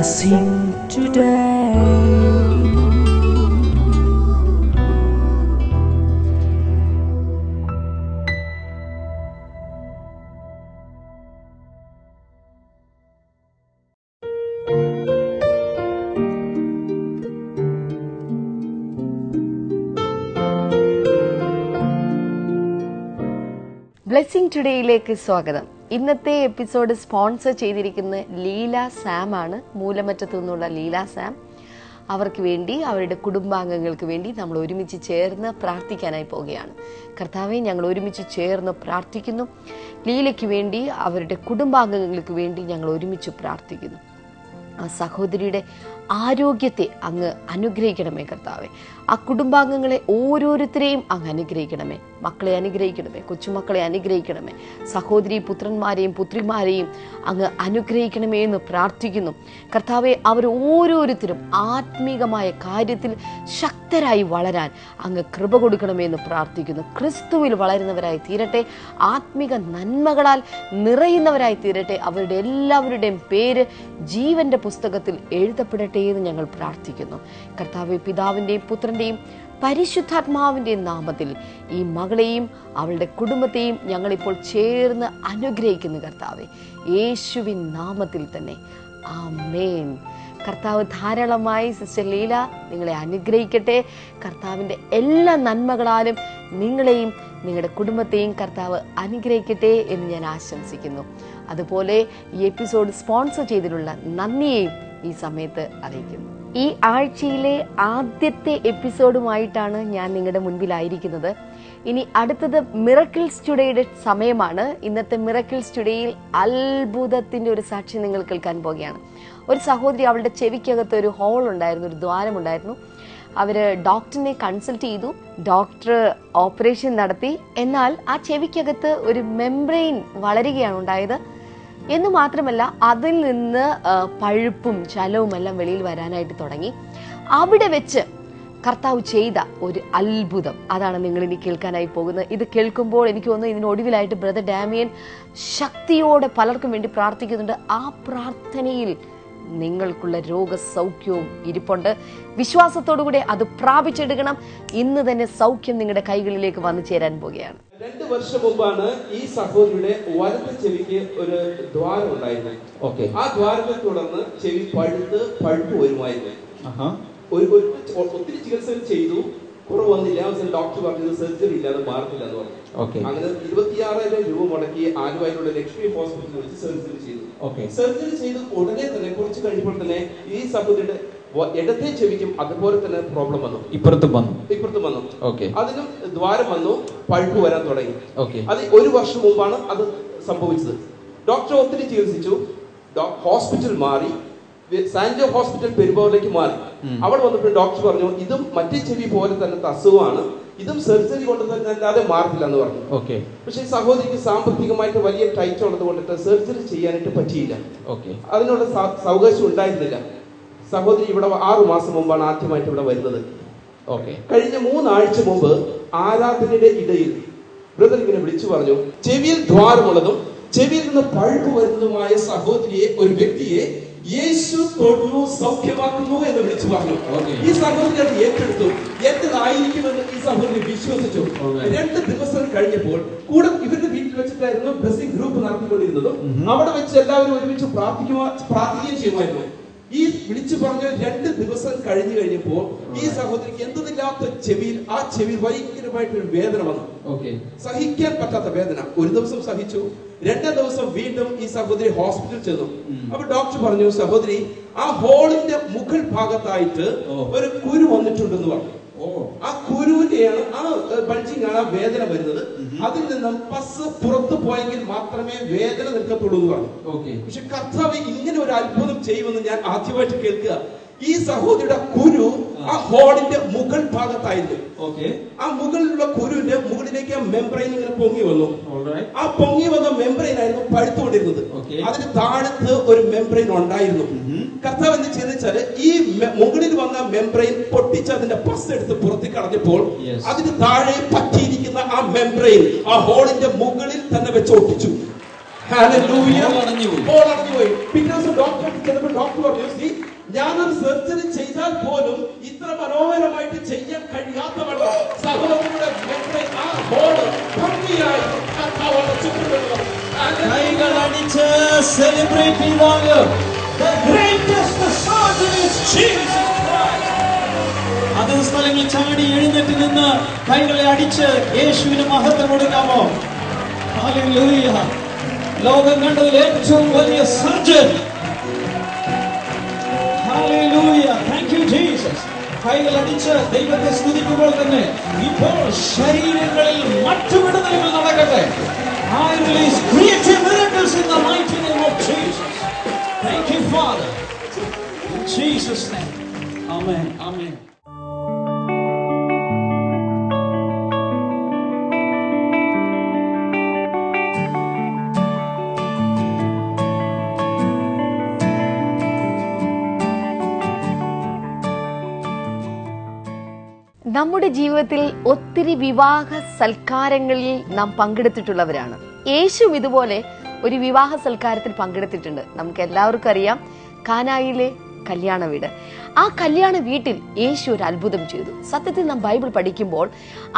blessing today. Blessing ടുഡേയിലേക്ക് സ്വാഗതം. ഇന്നത്തെ episode sponsor ചെയ്തിരിക്കുന്ന ലീല സാം ആണ്. മൂലമറ്റത്തു നിന്നുള്ള ലീല സാം. അവർക്ക് വേണ്ടി, അവരുടെ കുടുംബാംഗങ്ങൾക്ക് വേണ്ടി നമ്മൾ ഒരുമിച്ച് ചേർന്ന് പ്രാർത്ഥിക്കാനായി പോവുകയാണ്. കർത്താവെ, ഞങ്ങൾ ഒരുമിച്ച് ചേർന്ന് പ്രാർത്ഥിക്കുന്നു. ലീലയ്ക്ക് വേണ്ടി, അവരുടെ കുടുംബാംഗങ്ങൾക്ക് വേണ്ടി ഞങ്ങൾ ഒരുമിച്ച് പ്രാർത്ഥിക്കുന്നു. ആ സഹോദരിയുടെ ആരോഗ്യത്തെ അങ്ങ് അനുഗ്രഹിക്കണമേ കർത്താവെ. ആ കുടുംബാംഗങ്ങളെ ഓരോരുത്തരെയും അങ്ങ് അനുഗ്രഹിക്കണമേ. മക്കളെ അനുഗ്രഹിക്കണമേ, കൊച്ചുമക്കളെ അനുഗ്രഹിക്കണമേ. സഹോദരി പുത്രന്മാരെയും പുത്രിമാരെയും അങ്ങ് അനുഗ്രഹിക്കണമേ എന്ന് പ്രാർത്ഥിക്കുന്നു. കർത്താവെ, അവർ ഓരോരുത്തരും ആത്മീകമായ കാര്യത്തിൽ ശക്തരായി വളരാൻ അങ്ങ് കൃപ കൊടുക്കണമേ എന്ന് പ്രാർത്ഥിക്കുന്നു. ക്രിസ്തുവിൽ വളരുന്നവരായി തീരട്ടെ, ആത്മീക നന്മകളാൽ നിറയുന്നവരായി തീരട്ടെ. അവരുടെ എല്ലാവരുടെയും പേര് ജീവന്റെ പുസ്തകത്തിൽ എഴുതപ്പെടട്ടെ എന്ന് ഞങ്ങൾ പ്രാർത്ഥിക്കുന്നു. കർത്താവെ, പിതാവിന്റെയും പുത്രന്റെയും പരിശുദ്ധാത്മാവിന്റെയും നാമത്തിൽ ഈ മകളെയും അവളുടെ കുടുംബത്തെയും ഞങ്ങളിപ്പോൾ ചേർന്ന് അനുഗ്രഹിക്കുന്നു കർത്താവെ, യേശുവിൻ നാമത്തിൽ തന്നെ. ആമേൻ. കർത്താവ് ധാരാളമായി സിസ്റ്റർ ലീല നിങ്ങളെ അനുഗ്രഹിക്കട്ടെ. കർത്താവിൻ്റെ എല്ലാ നന്മകളാലും നിങ്ങളെയും നിങ്ങളുടെ കുടുംബത്തെയും കർത്താവ് അനുഗ്രഹിക്കട്ടെ എന്ന് ഞാൻ ആശംസിക്കുന്നു. അതുപോലെ ഈ എപ്പിസോഡ് സ്പോൺസർ ചെയ്തിട്ടുള്ള നന്ദിയെയും ഈ സമയത്ത് അറിയിക്കുന്നു. ഈ ആഴ്ചയിലെ ആദ്യത്തെ എപ്പിസോഡുമായിട്ടാണ് ഞാൻ നിങ്ങളുടെ മുൻപിലായിരിക്കുന്നത്. ഇനി അടുത്തത് മിറക്കിൾസ് ടുഡേയുടെ സമയമാണ്. ഇന്നത്തെ മിറക്കിൾസ് ടുഡേയിൽ അത്ഭുതത്തിന്റെ ഒരു സാക്ഷി നിങ്ങൾ കേൾക്കാൻ പോവുകയാണ്. ഒരു സഹോദരി, അവളുടെ ചെവിക്കകത്ത് ഒരു ഹോൾ ഉണ്ടായിരുന്നു, ഒരു ദ്വാരമുണ്ടായിരുന്നു. അവര് ഡോക്ടറിനെ കൺസൾട്ട് ചെയ്തു. ഡോക്ടർ ഓപ്പറേഷൻ നടത്തി. എന്നാൽ ആ ചെവിക്കകത്ത് ഒരു മെംബ്രെയിൻ വളരുകയാണ് ഉണ്ടായത് എന്ന് മാത്രമല്ല, അതിൽ നിന്ന് പഴുപ്പും ചലവും എല്ലാം വെളിയിൽ വരാനായിട്ട് തുടങ്ങി. അവിടെ വെച്ച് കർത്താവ് ചെയ്ത ഒരു അത്ഭുതം, അതാണ് നിങ്ങൾ ഇനി കേൾക്കാനായി പോകുന്നത്. ഇത് കേൾക്കുമ്പോൾ എനിക്ക് തോന്നുന്നു ഇതിനൊടുവിലായിട്ട് ബ്രദർ ഡാമിയൻ ശക്തിയോടെ പലർക്കും വേണ്ടി പ്രാർത്ഥിക്കുന്നുണ്ട്. ആ പ്രാർത്ഥനയിൽ നിങ്ങൾക്കുള്ള രോഗസൗഖ്യവും ഇരിപ്പുണ്ട്. വിശ്വാസത്തോടുകൂടെ അത് പ്രാപിച്ചെടുക്കണം. ഇന്ന് തന്നെ സൗഖ്യം നിങ്ങളുടെ കൈകളിലേക്ക് വന്നു ചേരാൻ പോവുകയാണ്. 2 വർഷം മുമ്പാണ് ഈ സഹോദരിയുടെ വലത്തെ ചെവിക്ക് ഒരു ദ്വാരം ഉണ്ടായിരുന്നത്. ആ ദ്വാരത്തെ തുടർന്ന് ചെവി പഴുപ്പ് വരുമായിരുന്നു. ഒത്തിരി ചികിത്സകൾ ചെയ്തു, കുറവ് വന്നില്ല. ഡോക്ടർ പറഞ്ഞത് സർജറി ഇല്ലാതെ മാറത്തില്ല എന്ന് പറഞ്ഞു. അങ്ങനെ 26,000 രൂപ മുടക്കി ആലുവയിലുള്ള ലക്ഷ്മി ഹോസ്പിറ്റലിൽ വെച്ച് സർജറി ചെയ്തു. സർജറി ചെയ്ത് ഉടനെ തന്നെ കുറച്ച് കഴിയുമ്പോൾ തന്നെ ഈ സഹോദരിയുടെ ഇടത്തെ ചെവിക്കും അതുപോലെ തന്നെ പ്രോബ്ലം വന്നു. ഇപ്പുറത്തും വന്നു. അതിനും ദ്വാരം വന്നു, പഴുപ്പ് വരാൻ തുടങ്ങി. അത് 1 വർഷം മുമ്പാണ് അത് സംഭവിച്ചത്. ഡോക്ടർ ഒത്തിരി ചികിത്സിച്ചു. ഹോസ്പിറ്റൽ മാറി, സാൻജോ ഹോസ്പിറ്റൽ പെരുമ്പാവൂരിലേക്ക് മാറി. അവിടെ വന്നപ്പോൾ ഡോക്ടർ പറഞ്ഞു, ഇതും മറ്റേ ചെവി പോലെ തന്നെ അസുഖമാണ്, ഇതും സർജറി കൊണ്ട് തന്നെ അല്ലാതെ മാറില്ല എന്ന് പറഞ്ഞു. പക്ഷെ ഈ സഹോദരിക്ക് സാമ്പത്തികമായിട്ട് വലിയ ടൈറ്റ് ഉള്ളത് കൊണ്ടിട്ട് സർജറി ചെയ്യാനായിട്ട് പറ്റിയില്ല. അതിനുള്ള സൗകര്യം ഉണ്ടായിരുന്നില്ല. സഹോദരി ഇവിടെ 6 മാസം മുമ്പാണ് ആദ്യമായിട്ട് ഇവിടെ വരുന്നത്. കഴിഞ്ഞ 3 ആഴ്ച മുമ്പ് ആരാധനയുടെ ഇടയിൽ ബ്രദർ ഇങ്ങനെ വിളിച്ചു പറഞ്ഞു, ചെവിയിൽ ദ്വാരമുള്ളതും ചെവിയിൽ നിന്ന് പഴുപ്പ് വരുന്നതുമായ സഹോദരിയെ, ഒരു വ്യക്തിയെ യേശു തൊടുന്നു, സൗഖ്യമാക്കുന്നു എന്ന് വിളിച്ചു പറഞ്ഞു. ഈ സഹോദരി അത് ഏറ്റെടുത്തു. എന്റേതായിരിക്കുമെന്ന് ഈ സഹോദരി വിശ്വസിച്ചു. 2 ദിവസം കഴിഞ്ഞപ്പോൾ കൂടെ ഇവരുടെ വീട്ടിൽ വെച്ചിട്ടായിരുന്നു ബ്ലെസ്സിംഗ് ഗ്രൂപ്പ് നടത്തിക്കൊണ്ടിരുന്നതും. അവിടെ വെച്ച് എല്ലാവരും ഒരുമിച്ച് പ്രാർത്ഥിക്കുകയും ചെയ്യുമായിരുന്നു. ഈ വിളിച്ചു പറഞ്ഞ 2 ദിവസം കഴിഞ്ഞപ്പോൾ ഈ സഹോദരിക്ക് എന്തില്ലാത്ത ചെവിയിൽ, ആ ചെവിയിൽ ഭയങ്കരമായിട്ടൊരു വേദന വന്നു. സഹിക്കാൻ പറ്റാത്ത വേദന. 1 ദിവസം സഹിച്ചു. 2ാം ദിവസം വീണ്ടും ഈ സഹോദരി ഹോസ്പിറ്റലിൽ ചെന്നു. അപ്പൊ ഡോക്ടർ പറഞ്ഞു, സഹോദരി ആ ഹോളിന്റെ മുകൾ ഭാഗത്തായിട്ട് ഒരു കുരു വന്നിട്ടുണ്ടെന്ന് പറഞ്ഞു. ആ കുരുവിന്റെയാണ്, ആ ബൾജിങ് ആണ് ആ വേദന വരുന്നത്. അതിൽ നിന്നും പസ് പുറത്തു പോയെങ്കിൽ മാത്രമേ വേദന നിൽക്കത്തുള്ളൂ എന്ന് പറഞ്ഞു. പക്ഷെ കർത്താവ് ഇങ്ങനെ ഒരു അത്ഭുതം ചെയ്യുമെന്ന് ഞാൻ ആദ്യമായിട്ട് കേൾക്കുക. ഈ സഹോദരിയുടെ കുരു ആ ഹോളിന്റെ മുകൾ ഭാഗത്തായിരുന്നു. ആ മുകളിലുള്ള കുരുവിന്റെ മുകളിലേക്ക് മെംബ്രെയിൻ ഇങ്ങനെ പൊങ്ങി വന്നു. ആ പൊങ്ങി വന്ന മെംബ്രെയിൻ ആയിരുന്നു പഴുത്തുകൊണ്ടിരുന്നത്. അതിന് താഴത്ത് ഒരു മെംബ്രെയിൻ ഉണ്ടായിരുന്നു. കർത്താവ് എന്ത് ചെയ്തെച്ചാല് ഈ മുകളിൽ വന്ന മെംബ്രെയിൻ പൊട്ടിച്ച് അതിന്റെ പസ് എടുത്ത് പുറത്തേക്ക് കളഞ്ഞപ്പോൾ അതിന് താഴെ പറ്റിയിരിക്കുന്ന ആ മെംബ്രെയിൻ ആ ഹോളിന്റെ മുകളിൽ തന്നെ വെച്ച് ഒട്ടിച്ചു. പിറ്റേ ദിവസം ഡോക്ടർ ചെന്നപ്പോൾ ഡോക്ടർ പറഞ്ഞു, ഞാനൊരു സർജറി ചെയ്താൽ പോലും ഇത്ര മനോഹരമായിട്ട് ചെയ്യാൻ കഴിയാത്തവണ്ണം സഹോദരങ്ങളുടെ അതേ സ്ഥലങ്ങളിൽ ചാടി എഴുന്നേറ്റ് നിന്ന് കൈകളെ അടിച്ച് യേശുവിന് മഹത്വം കൊടുക്കാമോ? ഹല്ലേലൂയ. ലോകം കണ്ടതിൽ ഏറ്റവും വലിയ surgeon. Hallelujah. Thank you Jesus. കൈകൾ അടിച്ച് ദൈവത്തെ സ്തുതിക്കുമ്പോൾ തന്നെ ഇപ്പോൾ ശരീരങ്ങളിൽ മറ്റു വിടുതലുകൾ നടക്കട്ടെ. I release creative miracles in the mighty name of Jesus. Thank you, Father. In Jesus' name. Amen. Amen. നമ്മുടെ ജീവിതത്തിൽ ഒത്തിരി വിവാഹ സൽക്കാരങ്ങളിൽ നാം പങ്കെടുത്തിട്ടുള്ളവരാണ്. യേശു ഇതുപോലെ ഒരു വിവാഹ സൽക്കാരത്തിൽ പങ്കെടുത്തിട്ടുണ്ട്. നമുക്ക് എല്ലാവർക്കും അറിയാം കാനായിലെ കല്യാണ വീട്. ആ കല്യാണ വീട്ടിൽ യേശു ഒരു അത്ഭുതം ചെയ്തു. സത്യത്തിൽ നാം ബൈബിൾ പഠിക്കുമ്പോൾ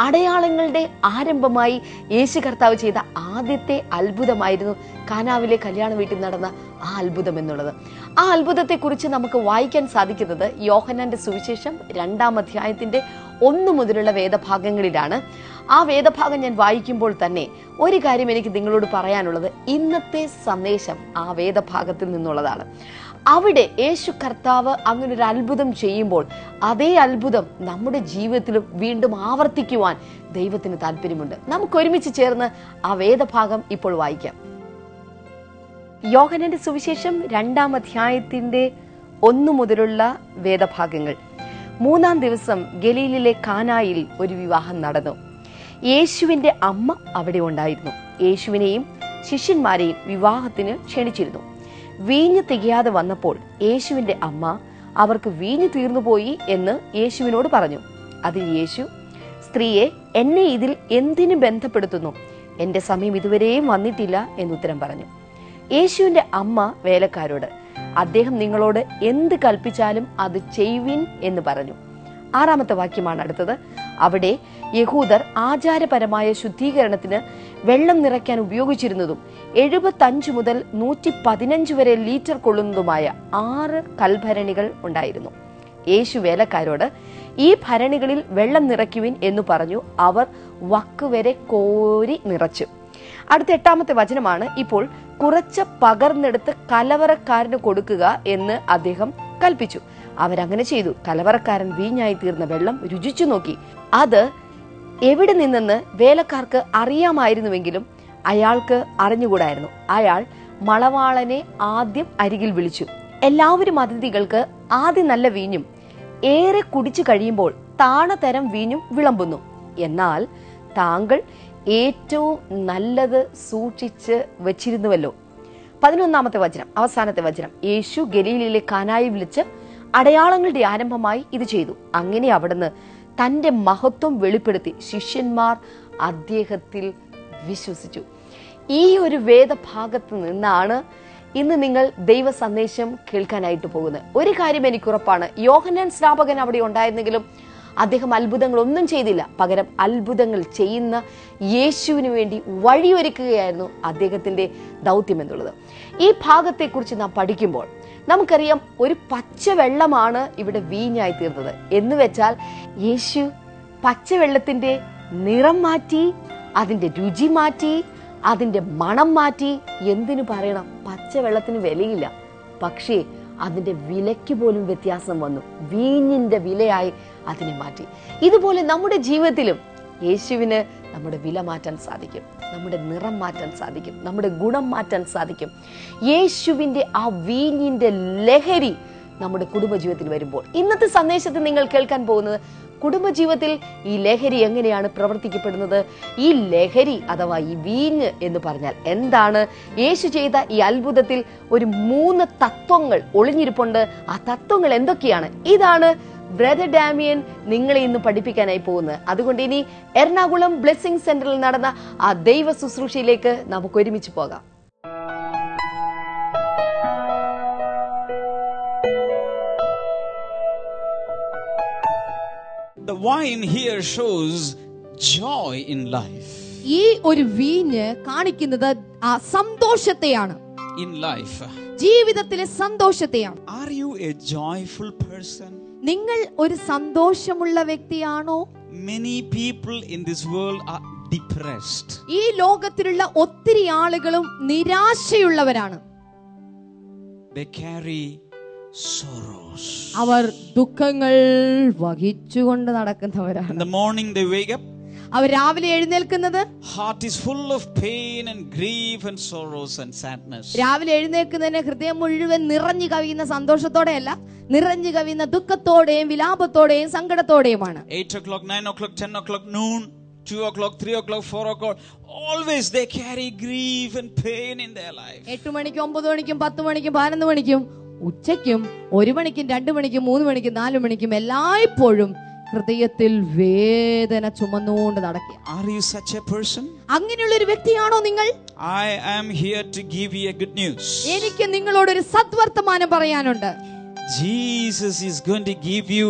അടയാളങ്ങളുടെ ആരംഭമായി യേശു കർത്താവ് ചെയ്ത ആദ്യത്തെ അത്ഭുതമായിരുന്നു കാനാവിലെ കല്യാണ വീട്ടിൽ നടന്ന ആ അത്ഭുതം എന്നുള്ളത്. ആ അത്ഭുതത്തെ കുറിച്ച് നമുക്ക് വായിക്കാൻ സാധിക്കുന്നത് യോഹന്നാന്റെ സുവിശേഷം 2-ാം അധ്യായത്തിന്റെ 1 മുതലുള്ള വേദഭാഗങ്ങളിലാണ്. ആ വേദഭാഗം ഞാൻ വായിക്കുമ്പോൾ തന്നെ ഒരു കാര്യം എനിക്ക് നിങ്ങളോട് പറയാനുള്ളത്, ഇന്നത്തെ സന്ദേശം ആ വേദഭാഗത്തിൽ നിന്നുള്ളതാണ്. അവിടെ യേശു കർത്താവ് അങ്ങനെ ഒരു അത്ഭുതം ചെയ്യുമ്പോൾ അതേ അത്ഭുതം നമ്മുടെ ജീവിതത്തിലും വീണ്ടും ആവർത്തിക്കുവാൻ ദൈവത്തിന് താല്പര്യമുണ്ട്. നമുക്ക് ഒരുമിച്ച് ചേർന്ന് ആ വേദഭാഗം ഇപ്പോൾ വായിക്കാം. യോഹന്നാന്റെ സുവിശേഷം 2-ാം അധ്യായത്തിന്റെ 1 മുതലുള്ള വേദഭാഗങ്ങൾ. 3-ാം ദിവസം ഗലീലിലെ കാനായിൽ ഒരു വിവാഹം നടന്നു. യേശുവിന്റെ അമ്മ അവിടെ ഉണ്ടായിരുന്നു. യേശുവിനെയും ശിഷ്യന്മാരെയും വിവാഹത്തിന് ക്ഷണിച്ചിരുന്നു. വീഞ്ഞ് തികയാതെ വന്നപ്പോൾ യേശുവിന്റെ അമ്മ അവർക്ക് വീഞ്ഞ് തീർന്നുപോയി എന്ന് യേശുവിനോട് പറഞ്ഞു. അതിന് യേശു, സ്ത്രീയെ, എന്നെ ഇതിൽ എന്തിനു ബന്ധപ്പെടുത്തുന്നു? എന്റെ സമയം ഇതുവരെയും വന്നിട്ടില്ല എന്നുത്തരം പറഞ്ഞു. യേശുവിന്റെ അമ്മ വേലക്കാരോട്, അദ്ദേഹം നിങ്ങളോട് എന്ത് കൽപ്പിച്ചാലും അത് ചെയ്യുവിൻ എന്ന് പറഞ്ഞു. 6-ാമത്തെ വാക്യമാണ് അടുത്തത്. അവിടെ യഹൂദർ ആചാരപരമായ ശുദ്ധീകരണത്തിന് വെള്ളം നിറയ്ക്കാൻ ഉപയോഗിച്ചിരുന്നതും 75 മുതൽ 115 വരെ ലിറ്റർ കൊള്ളുന്നതുമായ 6 കൽഭരണികൾ ഉണ്ടായിരുന്നു. യേശു വേലക്കാരോട്, ഈ ഭരണികളിൽ വെള്ളം നിറയ്ക്കുവിൻ എന്ന് പറഞ്ഞു. അവർ വക്കുവരെ കോരി നിറച്ചു. അടുത്ത 8-ാമത്തെ വചനമാണ്. ഇപ്പോൾ കുറച്ച് പകർന്നെടുത്ത് കലവറക്കാരന് കൊടുക്കുക എന്ന് അദ്ദേഹം കൽപ്പിച്ചു. അവരങ്ങനെ ചെയ്തു. കലവറക്കാരൻ വീഞ്ഞായി തീർന്ന വെള്ളം രുചിച്ചു നോക്കി. അത് എവിടെ നിന്നെന്ന് വേലക്കാർക്ക് അറിയാമായിരുന്നുവെങ്കിലും അയാൾക്ക് അറിഞ്ഞുകൂടായിരുന്നു. അയാൾ മണവാളനെ ആദ്യം അരികിൽ വിളിച്ചു. എല്ലാവരും അതിഥികൾക്ക് ആദ്യം നല്ല വീഞ്ഞും ഏറെ കുടിച്ചു കഴിയുമ്പോൾ താണതരം വീഞ്ഞും വിളമ്പുന്നു. എന്നാൽ താങ്കൾ ഏറ്റവും നല്ലത് സൂക്ഷിച്ച് വച്ചിരുന്നുവല്ലോ. 11-ാമത്തെ വചനം, അവസാനത്തെ വചനം. യേശു ഗലീലയിലെ കാനായിൽ വിളിച്ച് അടയാളങ്ങളുടെ ആരംഭമായി ഇത് ചെയ്തു. അങ്ങനെ അവിടുന്ന് തന്റെ മഹത്വം വെളിപ്പെടുത്തി ശിഷ്യന്മാർ അദ്ദേഹത്തിൽ വിശ്വസിച്ചു. ഈ ഒരു വേദഭാഗത്ത് നിന്നാണ് ഇന്ന് നിങ്ങൾ ദൈവ സന്ദേശം കേൾക്കാനായിട്ട് പോകുന്നത്. ഒരു കാര്യം എനിക്ക് ഉറപ്പാണ്, യോഹന്നാൻ സ്നാപകൻ അവിടെ ഉണ്ടായിരുന്നെങ്കിലും അദ്ദേഹം അത്ഭുതങ്ങളൊന്നും ചെയ്തില്ല. പകരം അത്ഭുതങ്ങൾ ചെയ്യുന്ന യേശുവിന് വേണ്ടി വഴിയൊരുക്കുകയായിരുന്നു അദ്ദേഹത്തിന്റെ ദൗത്യം എന്നുള്ളത്. ഈ ഭാഗത്തെക്കുറിച്ച് നാം പഠിക്കുമ്പോൾ നമുക്കറിയാം, ഒരു പച്ചവെള്ളമാണ് ഇവിടെ വീഞ്ഞായി തീർന്നത്. എന്ന് വെച്ചാൽ യേശു പച്ചവെള്ളത്തിന്റെ നിറം മാറ്റി, അതിന്റെ രുചി മാറ്റി, അതിന്റെ മണം മാറ്റി. എന്തിനു പറയണം, പച്ചവെള്ളത്തിന് വിലയില്ല, പക്ഷേ അതിന്റെ വിലയ്ക്ക് പോലും വ്യത്യാസം വന്നു. വീഞ്ഞിന്റെ വിലയായി അതിനെ മാറ്റി. ഇതുപോലെ നമ്മുടെ ജീവിതത്തിലും യേശുവിന് നമ്മുടെ വില മാറ്റാൻ സാധിക്കും, നമ്മുടെ നിറം മാറ്റാൻ സാധിക്കും, നമ്മുടെ ഗുണം മാറ്റാൻ സാധിക്കും. യേശുവിന്റെ ആ വീഞ്ഞിന്റെ ലഹരി നമ്മുടെ കുടുംബജീവിതത്തിൽ വരുമ്പോൾ, ഇന്നത്തെ സന്ദേശത്തിൽ നിങ്ങൾ കേൾക്കാൻ പോകുന്നത് കുടുംബജീവിതത്തിൽ ഈ ലഹരി എങ്ങനെയാണ് പ്രവർത്തിക്കപ്പെടുന്നത്, ഈ ലഹരി അഥവാ ഈ വീഞ്ഞ് എന്ന് പറഞ്ഞാൽ എന്താണ്, യേശു ചെയ്ത ഈ അത്ഭുതത്തിൽ ഒരു 3 തത്വങ്ങൾ ഒളിഞ്ഞിരിപ്പുണ്ട്. ആ തത്വങ്ങൾ എന്തൊക്കെയാണ്? ഇതാണ് ബ്രദർ ഡാമിയൻ നിങ്ങളെ ഇന്ന് പഠിപ്പിക്കാനായി പോകുന്നത്. അതുകൊണ്ട് ഇനി എറണാകുളം ബ്ലെസ്സിംഗ് സെന്ററിൽ നടന്ന ആ ദൈവ ശുശ്രൂഷയിലേക്ക് നമുക്ക് ഒരുമിച്ച് പോകാം. the wine here shows joy in life. ഈ ഒരു വീഞ്ഞ് കാണിക്കുന്നത് ആ സന്തോഷത്തെയാണ്. In life. ജീവിതത്തിലെ സന്തോഷത്തെയാണ്. Are you a joyful person? നിങ്ങൾ ഒരു സന്തോഷമുള്ള വ്യക്തിയാണോ? Many people in this world are depressed. ഈ ലോകത്തിലുള്ള ഒത്തിരി ആളുകളും നിരാശയുള്ളവരാണ്. They carry sorrows. അവർ ദുഃഖങ്ങൾ വഹിച്ചുകൊണ്ട് നടക്കുന്നവരാണ്. In the morning they wake up. അവർ രാവിലെ എഴുന്നേൽക്കുന്നത് Heart is full of pain and grief and sorrows and sadness. രാവിലെ എഴുന്നേൽക്കുന്നതിന് ഹൃദയം മുഴുവൻ നിറഞ്ഞു കവിയുന്ന സന്തോഷത്തോടെയല്ല, നിറഞ്ഞു കവിയുന്ന ദുഃഖത്തോടെയും വിലാപത്തോടെയും സങ്കടത്തോടെയുമാണ്. 8 o'clock, 9 o'clock, 10 o'clock, noon, 2 o'clock, 3 o'clock, 4 o'clock, always they carry grief and pain in their life. 8 മണിക്കും 9 മണിക്കും 10 മണിക്കും 11 മണിക്കും ഉച്ചയ്ക്കും 1 മണിക്കും 2 മണിക്കും 3 മണിക്കും 4 മണിക്കും എല്ലായ്പ്പോഴും ഹൃദയത്തിൽ വേദന ചുമന്നുകൊണ്ട് നടക്കുക. Are you such a person? അങ്ങനെയുള്ള ഒരു വ്യക്തിയാണോ നിങ്ങൾ? I am here to give you a good news. എനിക്ക് നിങ്ങളോട് ഒരു സദ്വർത്തമാനം പറയാനുണ്ട്. Jesus is going to give you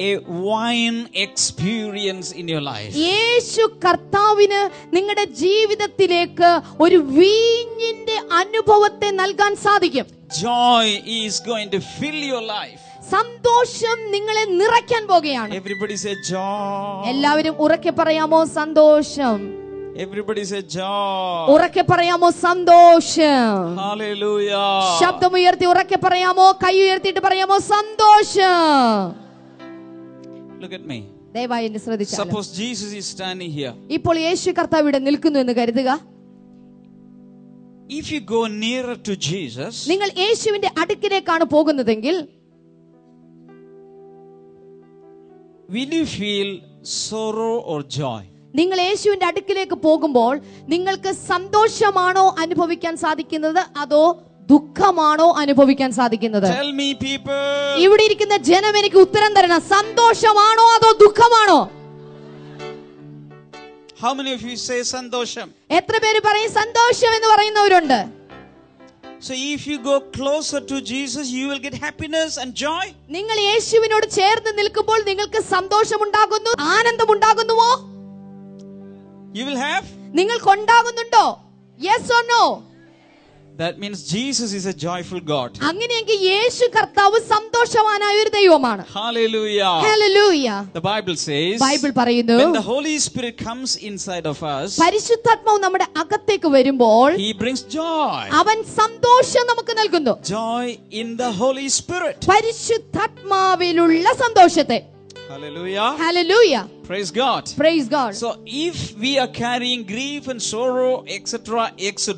a wine experience in your life. യേശു കർത്താവിന് നിങ്ങളുടെ ജീവിതത്തിലേക്ക് ഒരു വീഞ്ഞിന്റെ അനുഭവത്തെ നൽകാൻ സാധിക്കും. Joy is going to fill your life. സന്തോഷം നിങ്ങളെ നിറയ്ക്കാൻ പോകുകയാണ്. Everybody say joy. എല്ലാവരും ഉറക്കെ പറയാമോ സന്തോഷം? Everybody say joy. ഉറക്കെ പറയാമോ സന്തോഷം? Hallelujah. ശബ്ദമുയർത്തി ഉറക്കെ പറയാമോ? കൈ ഉയർത്തിയിട്ട് പറയാമോ സന്തോഷം? Look at me. ദയവായി എന്നെ ശ്രദ്ധിച്ചാലും. Suppose Jesus is standing here. ഇപ്പോൾ യേശു കർത്താവ് ഇവിടെ നിൽക്കുന്നു എന്ന് കരുതുക. If you go nearer to Jesus, നിങ്ങൾ യേശുവിന്റെ അടുക്കിലേക്കാണ് പോകുന്നതെങ്കിൽ will you feel sorrow or joy? നിങ്ങൾ യേശുവിന്റെ അടുക്കിലേക്ക് പോകുമ്പോൾ നിങ്ങൾക്ക് സന്തോഷമാണോ അനുഭവിക്കാൻ സാധിക്കുന്നത് അതോ ദുഃഖമാണോ അനുഭവിക്കാൻ സാധിക്കുന്നത്? Tell me people. ഇവിടെ ഇരിക്കുന്ന ജനം എനിക്ക് ഉത്തരം തരണം. സന്തോഷമാണോ അതോ ദുഃഖമാണോ? How many of you say sandosham? എത്ര പേര് പറയും സന്തോഷം എന്ന് പറയുന്നവരുണ്ട്? So if you go closer to Jesus, you will get happiness and joy. നിങ്ങൾ യേശുവിനോട് ചേർന്ന് നിൽക്കുമ്പോൾ നിങ്ങൾക്ക് സന്തോഷമുണ്ടാകുന്നു, ആനന്ദമുണ്ടാകുന്നുവോ? You will have. നിങ്ങൾക്ക് ഉണ്ടാകുന്നുണ്ടോ? Yes or no? That means Jesus is a joyful God. അങ്ങനെയെങ്കിൽ യേശു കർത്താവ് സന്തോഷവാനായ ഒരു ദൈവമാണ്. Hallelujah. Hallelujah. The Bible says, Bible പറയുന്നു, when the Holy Spirit comes inside of us, പരിശുദ്ധാത്മാവ് നമ്മുടെ അകത്തേക്ക് വരുമ്പോൾ He brings joy. അവൻ സന്തോഷം നമുക്ക് നൽകുന്നു. Joy in the Holy Spirit. പരിശുദ്ധാത്മാവിലുള്ള സന്തോഷത്തെ. Hallelujah. Hallelujah. Praise God. Praise God. So if we are carrying grief and sorrow, etc., etc.,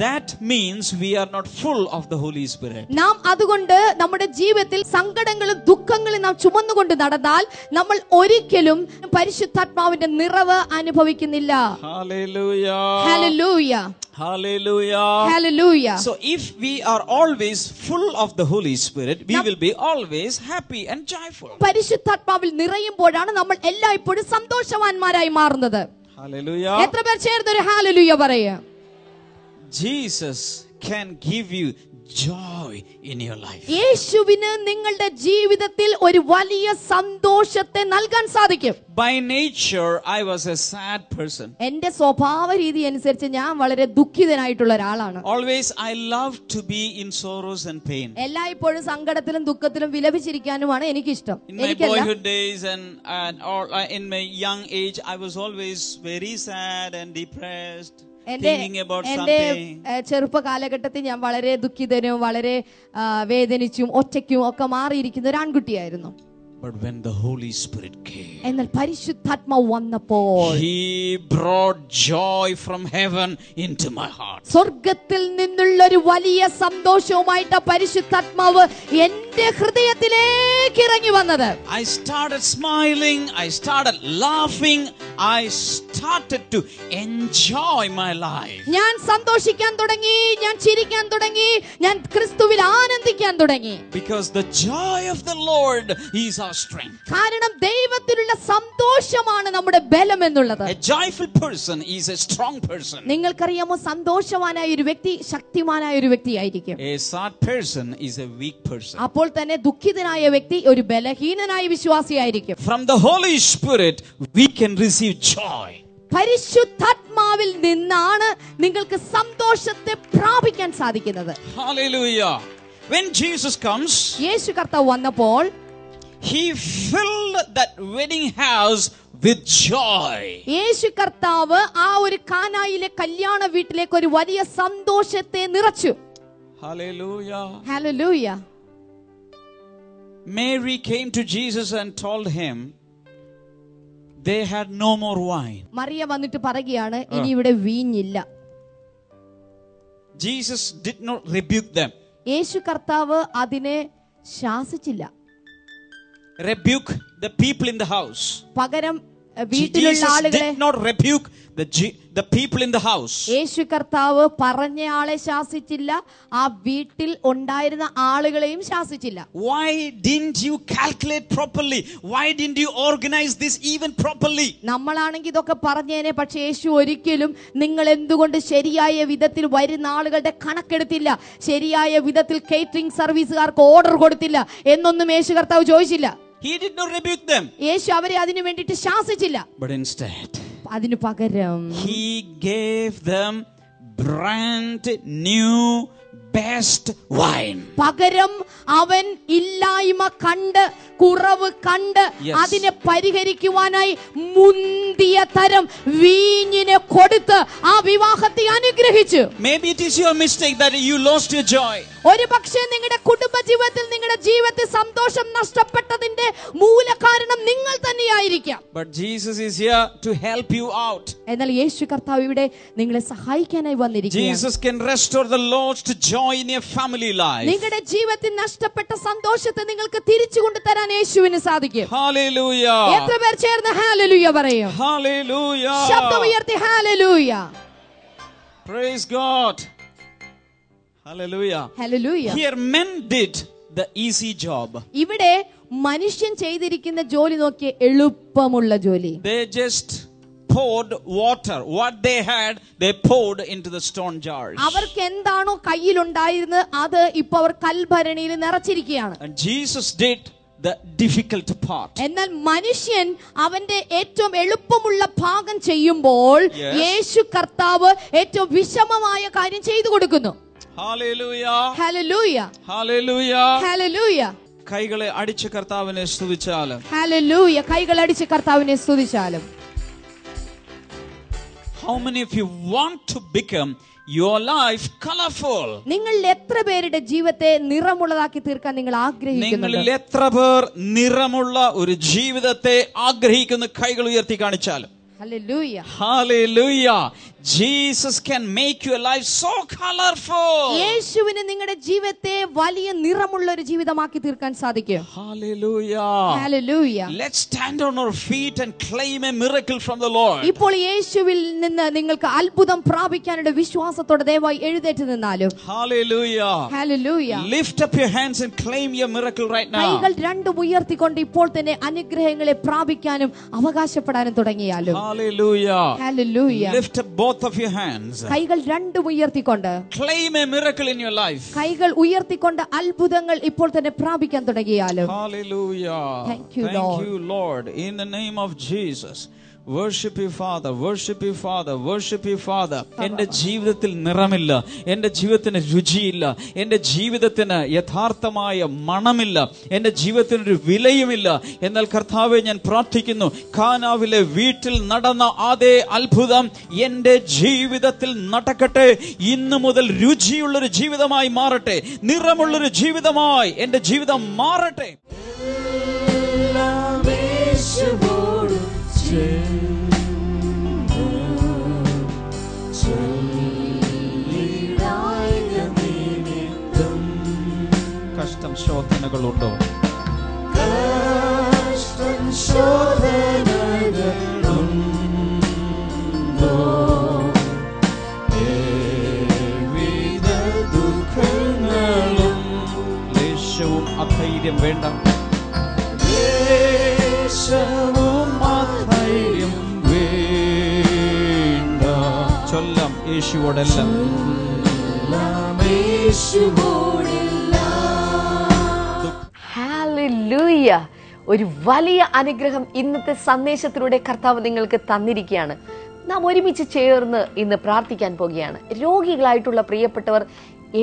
that means we are not full of the Holy Spirit. നാം അതുകൊണ്ട് നമ്മുടെ ജീവിതത്തിൽ സങ്കടങ്ങളും ദുഃഖങ്ങളും നാം ചുമന്നുകൊണ്ട് നടന്നാൽ നമ്മൾ ഒരിക്കലും പരിശുദ്ധാത്മാവിന്റെ നിറവ് അനുഭവിക്കുന്നില്ല. Hallelujah. Hallelujah. Hallelujah. Hallelujah. So if we are always full of the Holy Spirit, we will be always happy and joyful. പരിശുദ്ധാത്മാവിൽ നിറയുമ്പോഴാണ് നമ്മൾ എല്ലായ്പ്പോഴും സന്തോഷവാന്മാരായി മാറുന്നത്. Hallelujah. എത്ര പേർ ചേർന്നൊരു ഹല്ലേലൂയ പറയുക? Jesus can give you joy in your life. യേശുവിന് നിങ്ങളുടെ ജീവിതത്തിൽ ഒരു വലിയ സന്തോഷത്തെ നൽകാൻ സാധിക്കും. By nature, I was a sad person. എന്റെ സ്വഭാവ രീതി അനുസരിച്ച് ഞാൻ വളരെ ദുഃഖിതനായിട്ടുള്ള ഒരാളാണ്. Always I love to be in sorrows and pain. എല്ലായ്പ്പോഴും സങ്കടത്തിലും ദുഃഖത്തിലും വിലപിച്ചിരിക്കാനുമാണ് എനിക്കിഷ്ടം. In my boyhood days and all, in my young age, I was always very sad and depressed. Thinking about something. ചെറുപ്പ കാലഘട്ടത്തിൽ ഞാൻ വളരെ ദുഃഖിതനും വളരെ വേദനിച്ചും ഒറ്റയ്ക്കും ഒക്കെ മാറിയിരിക്കുന്ന ഒരു ആൺകുട്ടിയായിരുന്നു. But when the Holy Spirit came, എന്നാൽ പരിശുദ്ധാത്മാവ് വന്നപ്പോൾ He brought joy from heaven into my heart. സ്വർഗത്തിൽ നിന്നുള്ള ഒരു വലിയ സന്തോഷവുമായിട്ട് പരിശുദ്ധാത്മാവ് എന്റെ ഹൃദയത്തിലേക്ക് ഇറങ്ങി വന്നത്. I started smiling, I started laughing, I started to enjoy my life. ഞാൻ സന്തോഷിക്കാൻ തുടങ്ങി, ഞാൻ ചിരിക്കാൻ തുടങ്ങി, ഞാൻ ക്രിസ്തുവിൽ ആനന്ദിക്കാൻ തുടങ്ങി. Because the joy of the Lord is our strength. കാരണം ദൈവത്തിലുള്ള സന്തോഷമാണ് നമ്മുടെ ബലം എന്നുള്ളത്. A joyful person is a strong person. നിങ്ങൾക്കറിയാമോ, സന്തോഷവാനായ ഒരു വ്യക്തി ശക്തിമാനായ ഒരു വ്യക്തിയായിരിക്കും. A sad person is a weak person. അപ്പോൾ അപ്പോൾ തന്നെ ദുഃഖിതനായ വ്യക്തി ഒരു ബലഹീനനായ വിശ്വാസിയായിരിക്കും. From the Holy Spirit we can receive joy. പരിശുദ്ധാത്മാവിൽ നിന്നാണ് നിങ്ങൾക്ക് സന്തോഷത്തെ പ്രാപിക്കാൻ സാധിക്കുന്നത്. Hallelujah. When Jesus comes, യേശു കർത്താവ് വന്നപ്പോൾ he filled that wedding house with joy. യേശു കർത്താവ് ആ ഒരു കാനായിലെ കല്യാണ വീട്ടിലേക്ക് ഒരു വലിയ സന്തോഷത്തെ നിറച്ചു. Hallelujah. Hallelujah. Mary came to Jesus and told him they had no more wine. Mariya വന്നിട്ട് പറയുകയാണ് ഇനി ഇവിടെ വീഞ്ഞില്ല. Jesus did not rebuke them. യേശു കർത്താവ് അതിനെ ശാസിച്ചില്ല. Rebuke the people in the house. പകരം വീട്ടിലുള്ള Jesus ആളുകളെ did not rebuke the people in the house. യേശു കർത്താവ് പറഞ്ഞ ആളെ ശാസിച്ചില്ല, ആ വീട്ടിൽ ഉണ്ടായിരുന്ന ആളുകളെയും ശാസിച്ചില്ല. Why didn't you calculate properly? Why didn't you organize this even properly? നമ്മളാണെങ്കിൽ ഇതൊക്കെ പറഞ്ഞേനെ, പക്ഷെ യേശു ഒരിക്കലും നിങ്ങൾ എന്തുകൊണ്ട് ശരിയായ വിധത്തിൽ വരുന്ന ആളുകളുടെ കണക്കെടുത്തില്ല, ശരിയായ വിധത്തിൽ കേറ്ററിംഗ് സർവീസുകാർക്ക് ഓർഡർ കൊടുത്തില്ല എന്നൊന്നും യേശു കർത്താവ് ചോദിച്ചില്ല. He did not rebuke them. യേശു അവരെ അതിനു വേണ്ടിയിട്ട് ശാസിച്ചില്ല. But instead, അതിനു പകരം he gave them brand new best wine. പകരം അവൻ ഇല്ലായ്മ കണ്ട്, കുറവ് കണ്ട് അതിനെ പരിഹരിക്കുവാനായി മുന്തിയ തരം വീഞ്ഞിനെ കൊടുത്ത് ആ വിവാഹത്തെ അനുഗ്രഹിച്ചു. Maybe it is your mistake that you lost your joy. ഒരു പക്ഷേ നിങ്ങളുടെ കുടുംബ ജീവിതത്തിൽ നിങ്ങളുടെ ജീവിതത്തിൽ സന്തോഷം നഷ്ടപ്പെട്ടതിന്റെ മൂല കാരണം നിങ്ങൾ തന്നെയായിരിക്കാം. But Jesus is here to help you out. എന്നാൽ യേശു കർത്താവ് ഇവിടെ നിങ്ങളെ സഹായിക്കാനായി വന്നിരിക്കുകയാണ്. Jesus can restore the lost joy in your family life. നിങ്ങളുടെ ജീവിതത്തിൽ നഷ്ടപ്പെട്ട സന്തോഷത്തെ നിങ്ങൾക്ക് തിരിച്ചു കൊണ്ടുതരാൻ യേശുവിന് സാധിക്കും. Hallelujah. എത്ര പേർ ചേർന്ന് ഹല്ലേലൂയ പറയും? Hallelujah. ശബ്ദം ഉയർത്തി hallelujah. Praise God. Hallelujah. Hallelujah. Here men did the easy job. ഇവിടെ മനുഷ്യൻ ചെയ്തിരിക്കുന്ന ജോലി നോക്കിയ എളുപ്പമുള്ള ജോലി. They just poured water. What they had, they poured into the stone jars. അവർക്ക് എന്താണോ കയ്യിലുണ്ടായിരുന്നത് അത് ഇപ്പോൾ അവർ കൽഭരണിയിൽ നിറച്ചിരിക്കുകയാണ്. And Jesus did the difficult part. എന്നാൽ മനുഷ്യൻ അവന്റെ ഏറ്റവും എളുപ്പമുള്ള ഭാഗം ചെയ്യുമ്പോൾ യേശു കർത്താവ് ഏറ്റവും വിഷമമായ കാര്യം ചെയ്തു കൊടുക്കുന്നു. Hallelujah. ഹല്ലേലൂയ. Hallelujah. ഹല്ലേലൂയ. കൈകളെ അടിച്ച് കർത്താവിനെ സ്തുതിച്ചാലും. ഹല്ലേലൂയ. കൈകളടിച്ച് കർത്താവിനെ സ്തുതിച്ചാലും. How many of you want to become your life colorful? നിങ്ങളിൽ എത്ര പേരുടെ ജീവിതത്തെ നിറമുള്ളതാക്കി തീർക്കാൻ നിങ്ങൾ ആഗ്രഹിക്കുന്നുണ്ട്? നിങ്ങളിൽ എത്ര പേർ നിറമുള്ള ഒരു ജീവിതത്തെ ആഗ്രഹിക്കുന്ന കൈകൾ ഉയർത്തി കാണിച്ചാലും. Hallelujah. Hallelujah. Jesus can make your life so colorful. യേശുവിന് നിങ്ങളുടെ ജീവിതത്തെ വലിയ നിറമുള്ള ഒരു ജീവിതമാക്കി തീർക്കാൻ സാധിക്കും. Hallelujah. Hallelujah. Let's stand on our feet and claim a miracle from the Lord. ഇപ്പോൾ യേശുവിൽ നിന്ന് നിങ്ങൾക്ക് അത്ഭുതം പ്രാപിക്കാനുള്ള വിശ്വാസത്തോടെ ദയവായി എഴുന്നേറ്റ് നിന്നാലും. Hallelujah. Hallelujah. Lift up your hands and claim your miracle right now. കൈകൾ രണ്ടും ഉയർത്തിക്കൊണ്ട് ഇപ്പോൾ തന്നെ അനുഗ്രഹങ്ങളെ പ്രാപിക്കാനും അവകാശപ്പെടാനും തുടങ്ങിയാലും. Hallelujah. Hallelujah. Lift up both of your hands. കൈകൾ രണ്ടും ഉയർത്തിക്കൊണ്ട് Claim a miracle in your life. കൈകൾ ഉയർത്തിക്കൊണ്ട് അത്ഭുതങ്ങൾ ഇപ്പോൾ തന്നെ പ്രാപിക്കാൻ തുടങ്ങിയാലും. Hallelujah. Thank you, Lord. Thank you, Lord. In the name of Jesus. Worship you, Father. Worship you, Father. Worship you, Father. എൻ്റെ ജീവിതത്തിൽ നിറമില്ല, എൻ്റെ ജീവിതത്തിന് രുചിയില്ല, എൻ്റെ ജീവിതത്തിന് യഥാർത്ഥമായ മണമില്ല, എൻ്റെ ജീവിതത്തിന് ഒരു വിലയുമില്ല. എന്നാൽ കർത്താവേ, ഞാൻ പ്രാർത്ഥിക്കുന്നു, കാനാവിലെ വീട്ടിൽ നടന്ന അതേ അത്ഭുതം എൻ്റെ ജീവിതത്തിൽ നടക്കട്ടെ. ഇന്നു മുതൽ രുചിയുള്ളൊരു ജീവിതമായി മാറട്ടെ, നിറമുള്ളൊരു ജീവിതമായി എൻ്റെ ജീവിതം മാറട്ടെ. കഷ്ടം ശോധനകളുണ്ടോ? ലേശവും അധൈര്യം വേണ്ട. ചൊല്ലാം യേശുവോടെല്ലാം. ഒരു വലിയ അനുഗ്രഹം ഇന്നത്തെ സന്ദേശത്തിലൂടെ കർത്താവ് നിങ്ങൾക്ക് തന്നിരിക്കുകയാണ്. നാം ഒരുമിച്ച് ചേർന്ന് ഇന്ന് പ്രാർത്ഥിക്കാൻ പോകുകയാണ്. രോഗികളായിട്ടുള്ള പ്രിയപ്പെട്ടവർ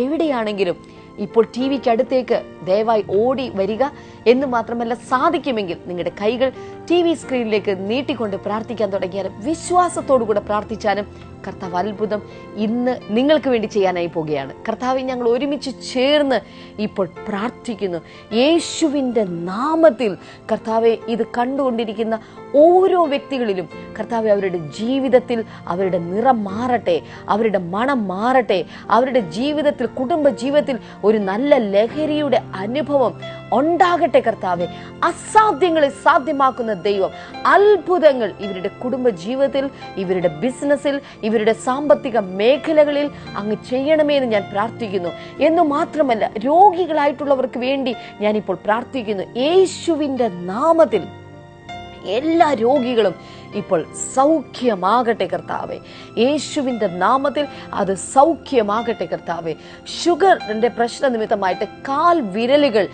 എവിടെയാണെങ്കിലും ഇപ്പോൾ ടി വിക്ക് അടുത്തേക്ക് ദയവായി ഓടി വരിക. എന്ന് മാത്രമല്ല, സാധിക്കുമെങ്കിൽ നിങ്ങളുടെ കൈകൾ ടി വി സ്ക്രീനിലേക്ക് നീട്ടിക്കൊണ്ട് പ്രാർത്ഥിക്കാൻ തുടങ്ങിയാലും വിശ്വാസത്തോടു കൂടെ പ്രാർത്ഥിച്ചാലും കർത്താവ് അത്ഭുതം ഇന്ന് നിങ്ങൾക്ക് വേണ്ടി ചെയ്യാനായി പോകുകയാണ്. കർത്താവെ, ഞങ്ങൾ ഒരുമിച്ച് ചേർന്ന് ഇപ്പോൾ പ്രാർത്ഥിക്കുന്നു. യേശുവിൻ്റെ നാമത്തിൽ കർത്താവെ, ഇത് കണ്ടുകൊണ്ടിരിക്കുന്ന ഓരോ വ്യക്തികളിലും കർത്താവെ, അവരുടെ ജീവിതത്തിൽ അവരുടെ നിറം മാറട്ടെ, അവരുടെ മണം മാറട്ടെ, അവരുടെ ജീവിതത്തിൽ, കുടുംബ ജീവിതത്തിൽ ഒരു നല്ല ലഹരിയുടെ അനുഭവം ഉണ്ടാകട്ടെ. കർത്താവെ, അസാധ്യങ്ങളെ സാധ്യമാക്കുന്ന ദൈവം അത്ഭുതങ്ങൾ ഇവരുടെ കുടുംബ ജീവിതത്തിൽ, ഇവരുടെ ബിസിനസ്സിൽ, ഇവരുടെ സാമ്പത്തിക മേഖലകളിൽ അങ്ങ് ചെയ്യണമേ എന്ന് ഞാൻ പ്രാർത്ഥിക്കുന്നു. എന്ന് മാത്രമല്ല, രോഗികളായിട്ടുള്ളവർക്ക് വേണ്ടി ഞാനിപ്പോൾ പ്രാർത്ഥിക്കുന്നു. യേശുവിൻ്റെ നാമത്തിൽ എല്ലാ രോഗികളും ഇപ്പോൾ സൗഖ്യമാകട്ടെ കർത്താവെ. യേശുവിൻ്റെ നാമത്തിൽ അത് സൗഖ്യമാകട്ടെ കർത്താവെ. ഷുഗറിന്റെ പ്രശ്ന നിമിത്തമായിട്ട് കാൽ വിരലുകൾ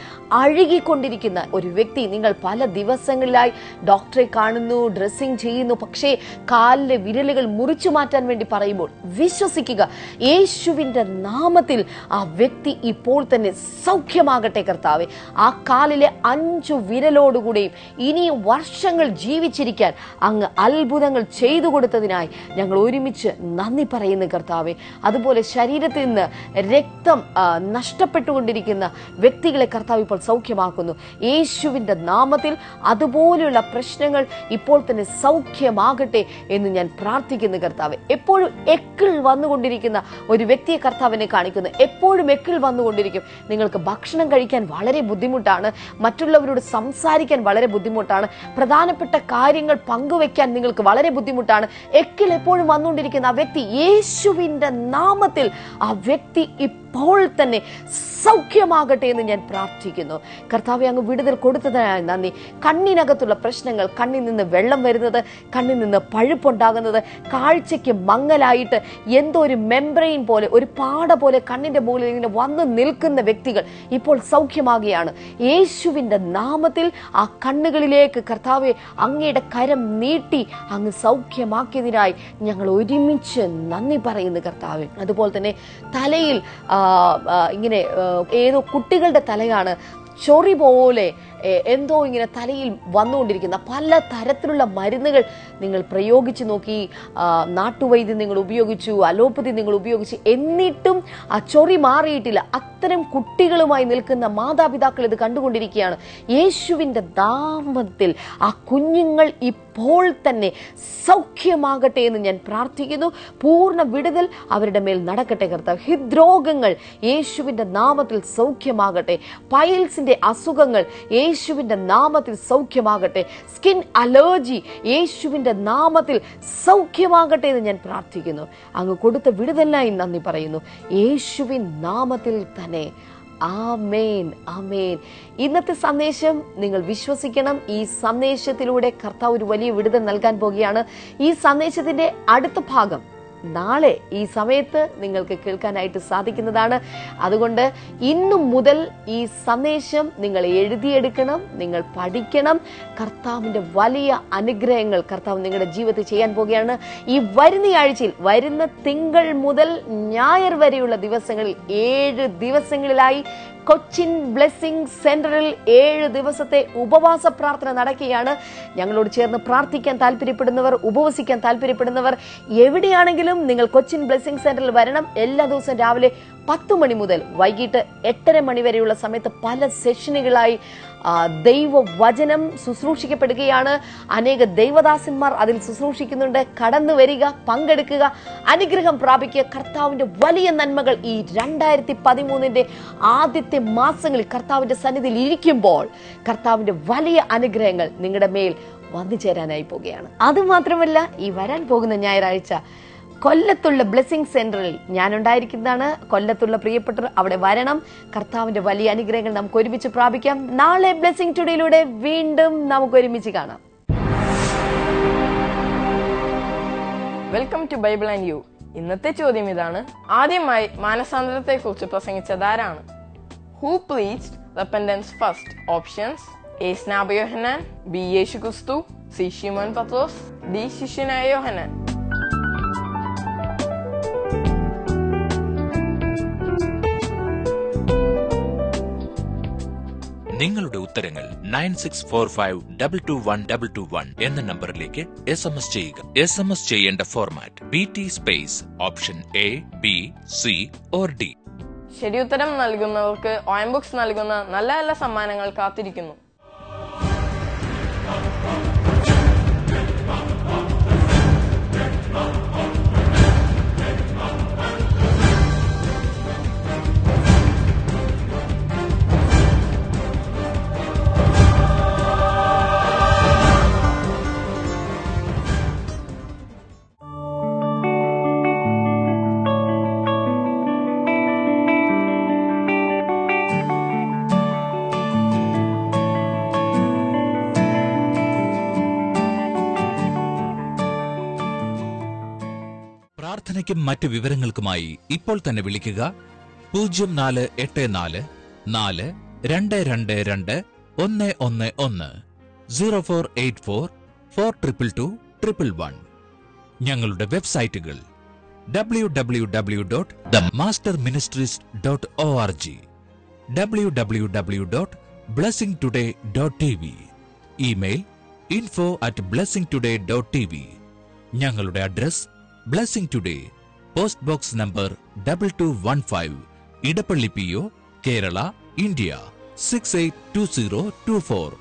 അഴുകിക്കൊണ്ടിരിക്കുന്ന ഒരു വ്യക്തി, നിങ്ങൾ പല ദിവസങ്ങളിലായി ഡോക്ടറെ കാണുന്നു, ഡ്രസ്സിങ് ചെയ്യുന്നു, പക്ഷേ കാലിലെ വിരലുകൾ മുറിച്ചു മാറ്റാൻ വേണ്ടി പറയുമ്പോൾ വിശ്വസിക്കുക, യേശുവിൻ്റെ നാമത്തിൽ ആ വ്യക്തി ഇപ്പോൾ തന്നെ സൗഖ്യമാകട്ടെ കർത്താവെ. ആ കാലിലെ 5 വിരലോടുകൂടെയും ഇനിയും വർഷങ്ങൾ ജീവിച്ചിരിക്കാൻ അങ്ങ് അത്ഭുതങ്ങൾ ചെയ്തു കൊടുത്തതിനായി ഞങ്ങൾ ഒരുമിച്ച് നന്ദി പറയുന്നു കർത്താവെ. അതുപോലെ ശരീരത്തിൽ നിന്ന് രക്തം നഷ്ടപ്പെട്ടുകൊണ്ടിരിക്കുന്ന വ്യക്തികളെ കർത്താവ് ഇപ്പോൾ സൗഖ്യമാക്കുന്നു യേശുവിൻ്റെ നാമത്തിൽ. അതുപോലെയുള്ള പ്രശ്നങ്ങൾ ഇപ്പോൾ തന്നെ സൗഖ്യമാകട്ടെ എന്ന് ഞാൻ പ്രാർത്ഥിക്കുന്നു കർത്താവെ. എപ്പോഴും എക്കിൾ വന്നുകൊണ്ടിരിക്കുന്ന ഒരു വ്യക്തിയെ കർത്താവിനെ കാണിക്കുന്നു. എപ്പോഴും എക്കിൾ വന്നുകൊണ്ടിരിക്കും. നിങ്ങൾക്ക് ഭക്ഷണം കഴിക്കാൻ വളരെ ബുദ്ധിമുട്ടാണ്, മറ്റുള്ളവരോട് സംസാരിക്കാൻ വളരെ ബുദ്ധിമുട്ടാണ്, പ്രധാനപ്പെട്ട കാര്യങ്ങൾ പങ്കുവെക്കാൻ നിങ്ങൾക്ക് വളരെ ബുദ്ധിമുട്ടാണ്. എക്കിൽ എപ്പോഴും വന്നുകൊണ്ടിരിക്കുന്ന ആ വ്യക്തി, യേശുവിൻ്റെ നാമത്തിൽ ആ വ്യക്തി ഇപ്പോൾ തന്നെ സൗഖ്യമാകട്ടെ എന്ന് ഞാൻ പ്രാർത്ഥിക്കുന്നു കർത്താവെ. അങ്ങ് വിടുതൽ കൊടുത്തതിനായി നന്ദി. കണ്ണിനകത്തുള്ള പ്രശ്നങ്ങൾ, കണ്ണിൽ നിന്ന് വെള്ളം വരുന്നത്, കണ്ണിൽ നിന്ന് പഴുപ്പുണ്ടാകുന്നത്, കാഴ്ചയ്ക്ക് മങ്ങലായിട്ട് എന്തോ ഒരു മെംബ്രെയിൻ പോലെ, ഒരു പാട പോലെ കണ്ണിന്റെ മുകളിൽ ഇങ്ങനെ വന്നു നിൽക്കുന്ന വ്യക്തികൾ ഇപ്പോൾ സൗഖ്യമാകുകയാണ് യേശുവിൻ്റെ നാമത്തിൽ. ആ കണ്ണുകളിലേക്ക് കർത്താവെ അങ്ങയുടെ കരം നീട്ടി അങ്ങ് സൗഖ്യമാക്കിയതിനായി ഞങ്ങൾ ഒരുമിച്ച് നന്ദി പറയുന്നു കർത്താവെ. അതുപോലെ തന്നെ തലയിൽ ഇങ്ങനെ ഏതോ കുട്ടികളുടെ തലയാണ് ചൊറി പോലെ എന്തോ ഇങ്ങനെ തലയിൽ വന്നുകൊണ്ടിരിക്കുന്ന പല തരത്തിലുള്ള മരുന്നുകൾ നിങ്ങൾ പ്രയോഗിച്ചു നോക്കി, നാട്ടുവൈദ്യം നിങ്ങൾ ഉപയോഗിച്ചു, അലോപ്പതി നിങ്ങൾ ഉപയോഗിച്ചു, എന്നിട്ടും ആ ചൊറി മാറിയിട്ടില്ല. അത്തരം കുട്ടികളുമായി നിൽക്കുന്ന മാതാപിതാക്കൾ ഇത് കണ്ടുകൊണ്ടിരിക്കുകയാണ്. യേശുവിൻ്റെ നാമത്തിൽ ആ കുഞ്ഞുങ്ങൾ ഇപ്പോൾ തന്നെ സൗഖ്യമാകട്ടെ എന്ന് ഞാൻ പ്രാർത്ഥിക്കുന്നു. പൂർണ്ണ വിടുതൽ അവരുടെ മേൽ നടക്കട്ടെ കർത്താവ്. ഹൃദ്രോഗങ്ങൾ യേശുവിൻ്റെ നാമത്തിൽ സൗഖ്യമാകട്ടെ. പൈൽസിന്റെ അസുഖങ്ങൾ യേശുവിൻ്റെ നാമത്തിൽ സൗഖ്യമാകട്ടെ. സ്കിൻ അലർജി യേശുവിൻ്റെ നാമത്തിൽ സൗഖ്യമാകട്ടെ എന്ന് ഞാൻ പ്രാർത്ഥിക്കുന്നു. അങ്ങ് കൊടുത്ത വിടുതലിനായി നന്ദി പറയുന്നു യേശുവിൻ നാമത്തിൽ തന്നെ. ആമേൻ, ആമേൻ. ഇന്നത്തെ സന്ദേശം നിങ്ങൾ വിശ്വസിക്കണം. ഈ സന്ദേശത്തിലൂടെ കർത്താവ് ഒരു വലിയ വിടുതൽ നൽകാൻ പോകുകയാണ്. ഈ സന്ദേശത്തിന്റെ അടുത്ത ഭാഗം നാളെ ഈ സമയത്ത് നിങ്ങൾക്ക് കേൾക്കാനായിട്ട് സാധിക്കുന്നതാണ്. അതുകൊണ്ട് ഇന്നു മുതൽ ഈ സന്ദേശം നിങ്ങൾ എഴുതിയെടുക്കണം, നിങ്ങൾ പഠിക്കണം. കർത്താവിൻ്റെ വലിയ അനുഗ്രഹങ്ങൾ കർത്താവ് നിങ്ങളുടെ ജീവിതത്തിൽ ചെയ്യാൻ പോവുകയാണ്. ഈ വരുന്ന ആഴ്ചയിൽ, വരുന്ന തിങ്കൾ മുതൽ ഞായർ വരെയുള്ള ദിവസങ്ങളിൽ 7 ദിവസങ്ങളിലായി കൊച്ചിൻ ബ്ലെസ്സിംഗ് സെന്ററിൽ 7 ദിവസത്തെ ഉപവാസ പ്രാർത്ഥന നടക്കുകയാണ്. ഞങ്ങളോട് ചേർന്ന് പ്രാർത്ഥിക്കാൻ താല്പര്യപ്പെടുന്നവർ, ഉപവസിക്കാൻ താല്പര്യപ്പെടുന്നവർ എവിടെയാണെങ്കിലും നിങ്ങൾ കൊച്ചിൻ ബ്ലെസ്സിംഗ് സെന്ററിൽ വരണം. എല്ലാ ദിവസവും രാവിലെ 10 മണി മുതൽ വൈകിട്ട് 8:30 മണി വരെയുള്ള സമയത്ത് പല സെഷനുകളായി ദൈവവചനം ശുശ്രൂഷിക്കപ്പെടുകയാണ്. അനേക ദൈവദാസന്മാർ അതിൽ ശുശ്രൂഷിക്കുന്നുണ്ട്. കടന്നു വരിക, പങ്കെടുക്കുക, അനുഗ്രഹം പ്രാപിക്കുക. കർത്താവിന്റെ വലിയ നന്മകൾ ഈ 2013 ആദ്യത്തെ മാസങ്ങളിൽ കർത്താവിന്റെ സന്നിധിയിൽ ഇരിക്കുമ്പോൾ കർത്താവിന്റെ വലിയ അനുഗ്രഹങ്ങൾ നിങ്ങളുടെ മേൽ വന്നു ചേരാനായി പോവുകയാണ്. അതുമാത്രമല്ല, ഈ വരാൻ പോകുന്ന ഞായറാഴ്ച കൊല്ലത്തുള്ള ബ്ലെസ്സിംഗ് സെന്ററിൽ ഞാൻ ഉണ്ടായിരിക്കുന്നതാണ്. കൊല്ലത്തുള്ള പ്രിയപ്പെട്ടവർ അവിടെ വരണം. കർത്താവിന്റെ വലിയ അനുഗ്രഹങ്ങൾ നമുക്ക് ഒരുമിച്ച് പ്രാപിക്കാം. നാളെ ബ്ലെസ്സിംഗ് ടുഡേയിലൂടെ വീണ്ടും നമുക്ക് ഒരുമിച്ച് കാണാം. Welcome to Bible and you. ഇന്നത്തെ ചോദ്യം ഇതാണ്: ആദ്യമായി മാനസാന്തരത്തെ കുറിച്ച് പ്രസംഗിച്ചതാരാണ്? Who preached repentance first? Options: A സ്നാപക യോഹന്നാൻ, ബി യേശുക്രിസ്തു, സി ശിമോൻ പത്രോസ്, ഡി ശിഷ്യനായ യോഹന്നാൻ. നിങ്ങളുടെ ഉത്തരങ്ങൾ 9645221221 എന്ന നമ്പറിലേക്ക് SMS ചെയ്യുക. SMS ചെയ്യേണ്ട format BT space option A, B, C or D. ശരിയുത്തരം നൽകുന്നവർക്ക് OM-BOOKS നൽകുന്ന നല്ല നല്ല സമ്മാനങ്ങൾ കാത്തിരിക്കുന്നു. പ്രാർത്ഥനയ്ക്കും മറ്റ് വിവരങ്ങൾക്കുമായി ഇപ്പോൾ തന്നെ വിളിക്കുക 0484 4222 111 0484 4222 ഞങ്ങളുടെ വെബ്സൈറ്റുകൾ www.themasterministries.org, www.blessingtoday.tv, ഇമെയിൽ info@blessingtoday.tv. ഞങ്ങളുടെ address blessing today, post box number 2215, Edappally PO, Kerala, India 682024.